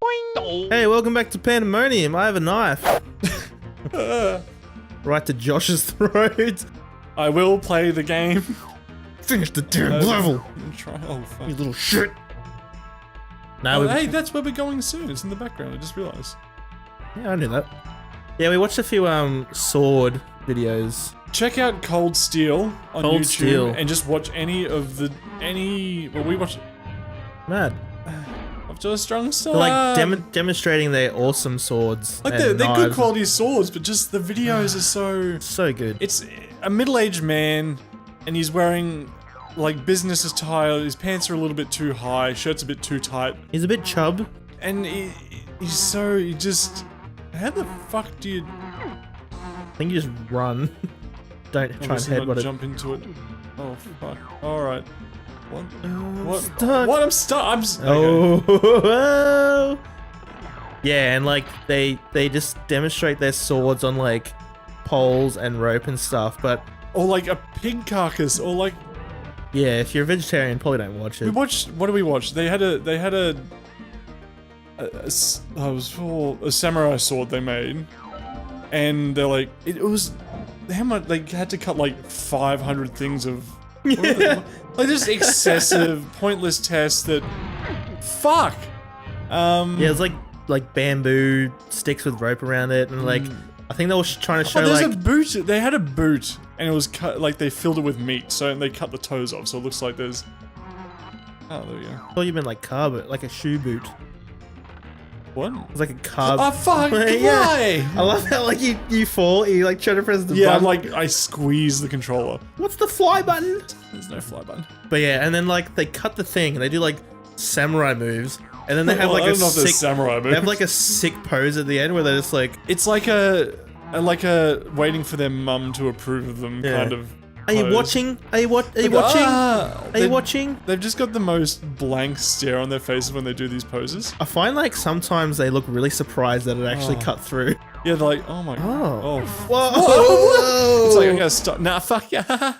Hey, welcome back to Pandemonium. I have a knife. Right to Josh's throat. I will play the game. Finish the damn level. Oh, fuck. You little shit. Now Oh, hey, that's where we're going soon. It's in the background. I just realised. Yeah, I knew that. Yeah, we watched a few sword videos. Check out Cold Steel on Cold YouTube Steel. and just watch any. Well, we watched Mad. Up to a Strong Start. They're like demonstrating their awesome swords. Like and they're good knives. quality swords, but just the videos are so. So good. It's a middle-aged man, and he's wearing like business attire. His pants are a little bit too high, shirt's a bit too tight, He's a bit chub. and he just. How the fuck do you? I think you just run. Don't try and Obviously not headbutt it. jump into it. Oh fuck! All right. What? What? Stuck. What? I'm stuck. Oh. Yeah, and like they just demonstrate their swords on like poles and rope and stuff. But Or like a pig carcass, or like yeah, if you're a vegetarian, probably don't watch we it. watched. What did we watch? They had a samurai sword they made, and they're like it was how much they had to cut like 500 things of. Yeah. Like just excessive, pointless tests that. Fuck. Yeah, it's like bamboo sticks with rope around it, and like I think they were trying to show Oh, there's like a boot. They had a boot, and it was cut like they filled it with meat. So they cut the toes off, so it looks like there's. Oh, there we go. I thought you meant like carb, like a shoe boot. What? It's like a carb. Oh fuck! Yeah. Why? I love how like you fall, you like try to press the Yeah, I'm button. like I squeeze the controller. What's the fly button? There's no fly button. But yeah, and then like they cut the thing and they do like samurai moves, and then they have Well, like I a don't know if there's sick. samurai They have move. like a sick pose at the end where they're just like, It's like a waiting for their mum to approve of them Yeah. kind of. "Are you pose. watching? Are you watching? Are you watching?" They've just got the most blank stare on their faces when they do these poses. I find like sometimes they look really surprised that it actually Oh. cut through. Yeah, they're like, oh my god. Oh. Oh. Whoa! Whoa. It's like I'm gonna stop. Nah, fuck yeah.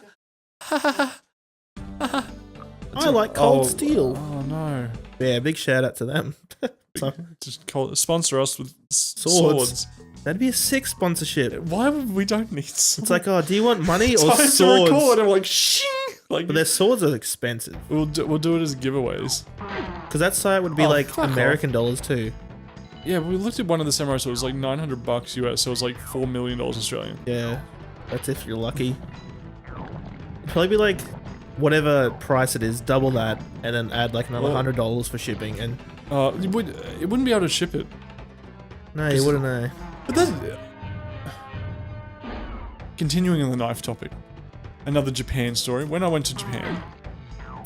I like Cold Oh. Steel. Oh no. Yeah, big shout out to them. So, Just sponsor us with Swords. swords. that'd be a sick sponsorship. Why would we don't need swords? It's like, oh, do you want money or Time to record, swords? and we're like, shing! Like, But their swords are expensive. we'll do it as giveaways. Because that site would be Oh, like fuck American dollars too. Yeah, we looked at one of the samurai swords, it was like $900 US, so it was like $4 million Australian. Yeah, that's if you're lucky. It'd probably be like whatever price it is, double that, and then add like another Well- $100 for shipping. And It wouldn't be able to ship it. no, you wouldn't know. But then, continuing on the knife topic, another Japan story. When I went to Japan,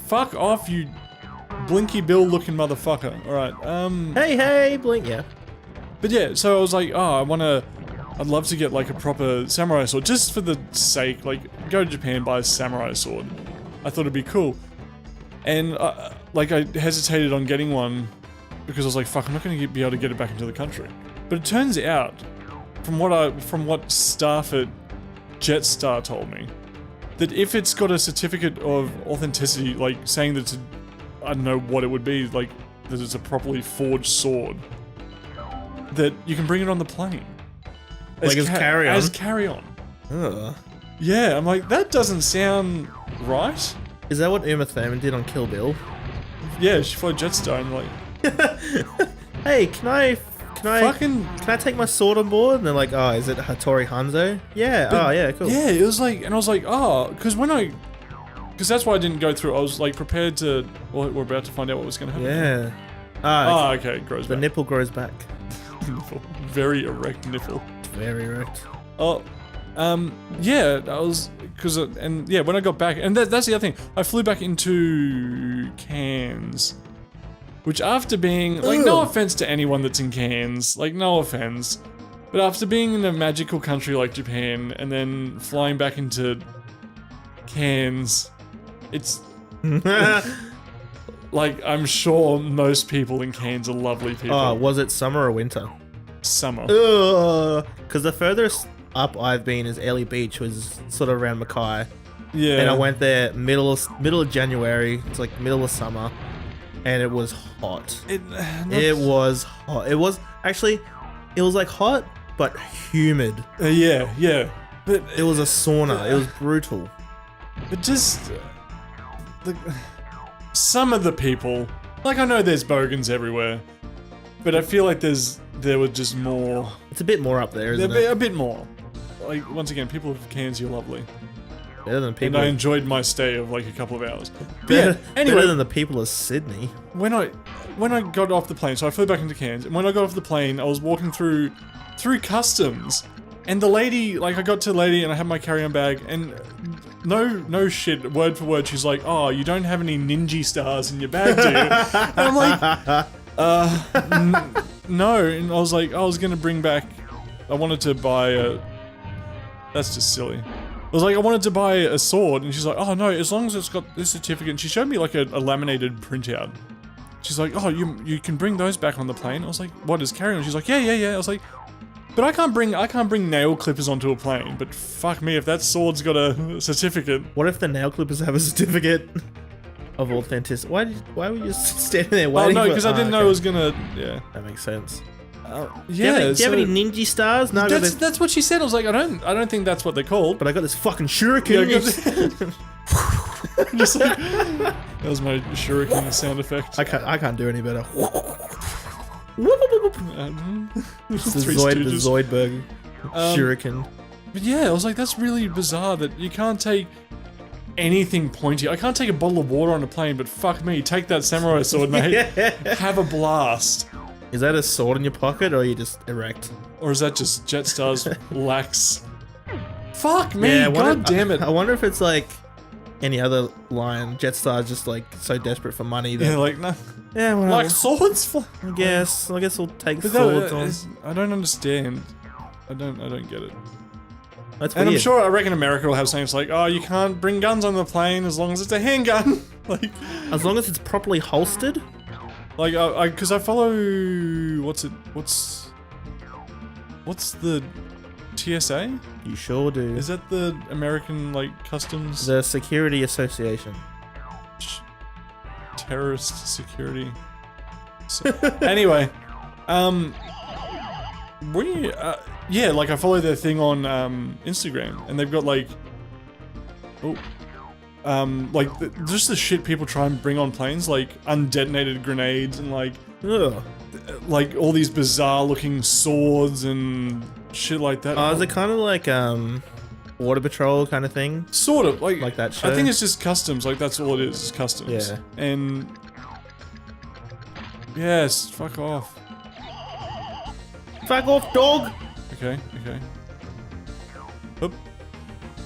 fuck off, you Blinky Bill looking motherfucker. All right, Hey, blink, yeah. But yeah, so I was like, oh, I'd love to get like a proper samurai sword, just for the sake, like, go to Japan, buy a samurai sword. I thought it'd be cool. And, like, I hesitated on getting one, because I was like, fuck, I'm not gonna be able to get it back into the country. But it turns out, from what staff at Jetstar told me, that if it's got a certificate of authenticity, like, saying that it's I don't know what it would be, like, that it's a properly forged sword, that you can bring it on the plane. Like as carry-on? As carry-on. Ugh. Yeah, I'm like, that doesn't sound right. Is that what Uma Thurman did on Kill Bill? Yeah, she flew Jetstar and like, Hey, can I fucking... can I take my sword on board? And they're like, oh, is it Hattori Hanzo? Yeah. Oh, yeah, cool. Yeah, it was like, and I was like, because that's why I didn't go through. I was like prepared to. Well, we're about to find out what was going to happen. Yeah. Ah, Oh, okay, it grows the back. nipple grows back. Nipple. Very erect nipple. Very erect. Oh, yeah, I was, yeah, when I got back, and that's the other thing, I flew back into Cairns, which after being, like, no offense to anyone that's in Cairns, like, no offense, but after being in a magical country like Japan, and then flying back into Cairns, it's, like, I'm sure most people in Cairns are lovely people. Oh, was it summer or winter? Summer. Because the furthest up I've been is Airlie Beach, was sort of around Mackay. Yeah. And I went there middle of January. It's like middle of summer. and it was hot. It Was hot. It was actually, it was like hot but humid. yeah. But It was a sauna. It was brutal. But just some of the people, like I know there's bogans everywhere, but I feel like there were just more. It's a bit more up there, isn't it? A bit more. Like once again, people of Cairns, you're lovely, Better than and people. I enjoyed my stay of like a couple of hours. But Better, yeah. Anyway, better than the people of Sydney. when I got off the plane, so I flew back into Cairns, and when I got off the plane, I was walking through customs, and the lady, like I got to the lady, and I had my carry-on bag, and no shit, word for word, she's like, "Oh, you don't have any ninja stars in your bag, do you?" And I'm like, no, and I was like, I was gonna bring back, I wanted to buy a, that's just silly. I was like, I wanted to buy a sword, and she's like, "Oh no, as long as it's got this certificate," and she showed me like a laminated printout. She's like, "Oh, you can bring those back on the plane." I was like, "What is carry-on?" She's like, yeah. I was like, but I can't bring nail clippers onto a plane, but fuck me if that sword's got a certificate. What if the nail clippers have a certificate of authenticity? Why were you just standing there waiting? Oh no, for- because I didn't know it was gonna, yeah. That makes sense. Yeah, Do you have any ninja stars? No, I got this, that's what she said. I was like, I don't think that's what they're called. but I got this fucking Yeah, shuriken. just like, that was my shuriken sound effect. I can't do any better. The The Zoidberg shuriken. But yeah, I was like, that's really bizarre that you can't take anything pointy. I can't take a bottle of water on a plane, but fuck me, take that samurai sword, mate. Have a blast. Is that a sword in your pocket, or are you just erect? Or is that just Jetstar's lax? Fuck me, god damn it. I wonder if it's like any other line. Jetstar's just like so desperate for money that Yeah, like, no. yeah, well, Like swords? I guess we'll take But swords that on. is, I don't understand. I don't get it. That's And weird. I reckon America will have something that's like, oh, you can't bring guns on the plane as long as it's a handgun. Like, As long as it's properly holstered. like, because I follow, what's the TSA? You sure do. Is that the American, like, customs? The Security Association. Terrorist security. So, anyway, yeah, like I follow their thing on Instagram, and they've got like, just the shit people try and bring on planes, like undetonated grenades and like all these bizarre looking swords and shit like that. Oh, is it kind of like Border Patrol kind of thing? Sort of Like that show? I think it's just customs. Like that's all it is customs. Yeah. And yes, fuck off. Fuck off, dog! Okay. Oop.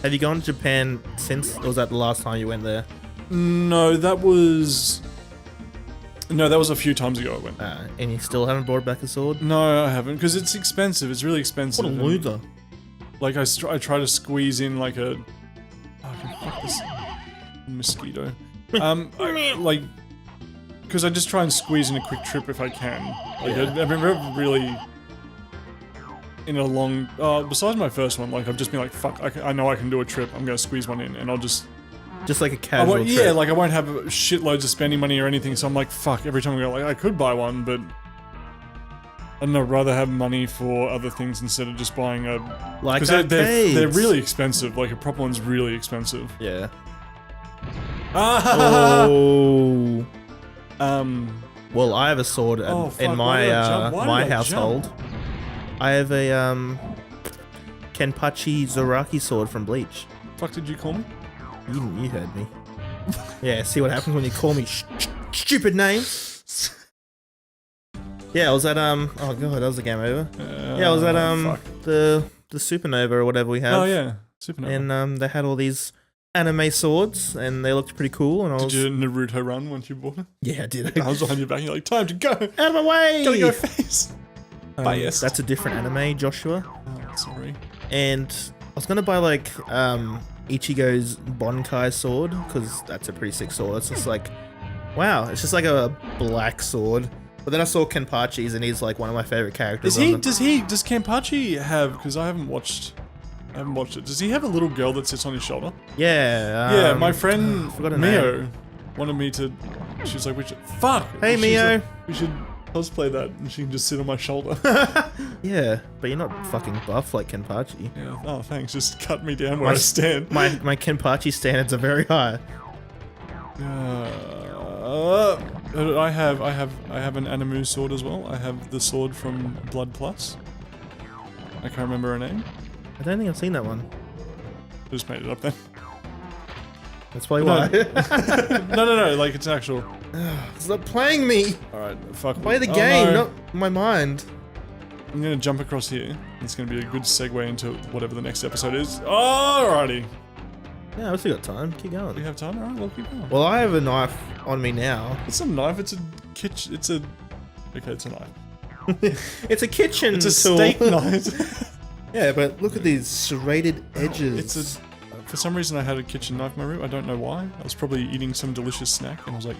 Have you gone to Japan since, or was that the last time you went there? No, that was a few times ago I went. And you still haven't brought back a sword? No, I haven't, because it's expensive. It's really expensive. What a and, loser. like, I try to squeeze in, like, I can fuck this mosquito. Because I just try and squeeze in a quick trip if I can. Like, Yeah. I've been really... in a long... besides my first one, like, I've just been like, fuck, I know I can do a trip. I'm gonna squeeze one in, and I'll just... Just like a I casual won't, trip. yeah, like I won't have shitloads of spending money or anything, so I'm like, fuck, every time I go, like, I could buy one, but I don't know, I'd rather have money for other things instead of just buying a... Like Because they're arcades. really expensive, like a proper one's really expensive. Yeah. Ah! Oh. Well, I have a sword Oh, fuck, in why did I my jump? Why my did I household. jump? I have a Kenpachi Zoraki sword from Bleach. Fuck did you call me? You heard me. Yeah, see what happens when you call me stupid names. Yeah, I was at oh god, that was a game over. Yeah, I was at fuck. the supernova or whatever we have. Oh yeah, Supernova. And they had all these anime swords and they looked pretty cool and I was Did you Naruto run once you bought it? yeah, I did. I was behind your back, you're like, time to go! Out of my way! Gotta go face! Biased. That's a different anime, Joshua. Oh, sorry. And I was gonna buy like Ichigo's Bonkai sword because that's a pretty sick sword. It's just like, wow, it's just like a black sword. But then I saw Kenpachi's and he's like one of my favorite characters. Does Kenpachi have, because I haven't watched it, does he have a little girl that sits on his shoulder? Yeah. Yeah, my friend forgot her Mio wanted me to She was like, fuck! Hey, She's Mio. like, we should cosplay that and she can just sit on my shoulder. Yeah, but you're not fucking buff like Kenpachi. Yeah, oh, thanks. Just cut me down where I stand. My Kenpachi standards are very high. I have an Animu sword as well. I have the sword from Blood Plus. I can't remember her name. I don't think I've seen that one. Just made it up then. That's probably why. No, like it's actual. Stop playing me! Alright, fuck. Play the Oh, game, no. not my mind. I'm gonna jump across here. It's gonna be a good segue into whatever the next episode is. Alrighty. Yeah, I've still got time. Keep We going. have time? Alright, we'll keep going. Well, I have a knife on me now. It's a knife, it's a kitchen, it's a... Okay, it's a knife. It's a kitchen It's a tool. steak knife. Yeah, but look at these serrated edges. It's a... For some reason I had a kitchen knife in my room, I don't know why. I was probably eating some delicious snack and I was like,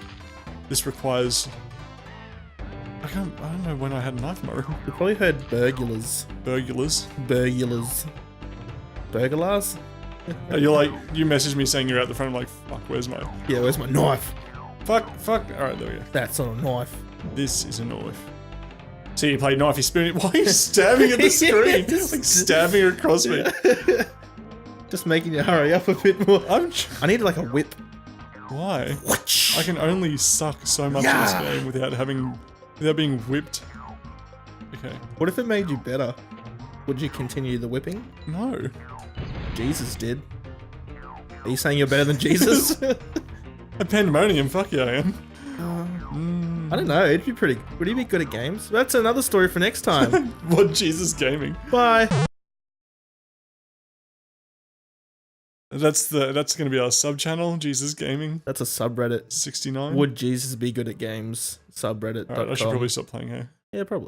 this requires... I don't know when I had a knife in my room. You probably heard burglars. Burglars. Burglars. Burglars? You're like, you messaged me saying you're out the front, I'm like, fuck, where's my... Yeah, where's my knife? Fuck. Alright, there we go. That's not a knife. This is a knife. So you played knifey spoon. Why are you stabbing at the screen? Like stabbing across me. Just making you hurry up a bit more. I need like a whip. Why? I can only suck so much in this game without being whipped. Okay. What if it made you better? Would you continue the whipping? No. Jesus did. Are you saying you're better than Jesus? A pandemonium, fuck yeah I am. I don't know, it'd be pretty... Would he be good at games? That's another story for next time. What Jesus gaming? Bye! That's gonna be our sub channel, Jesus Gaming That's a subreddit. 69. Would Jesus be good at games? Subreddit.com. Alright, I should probably stop playing here. Yeah, probably.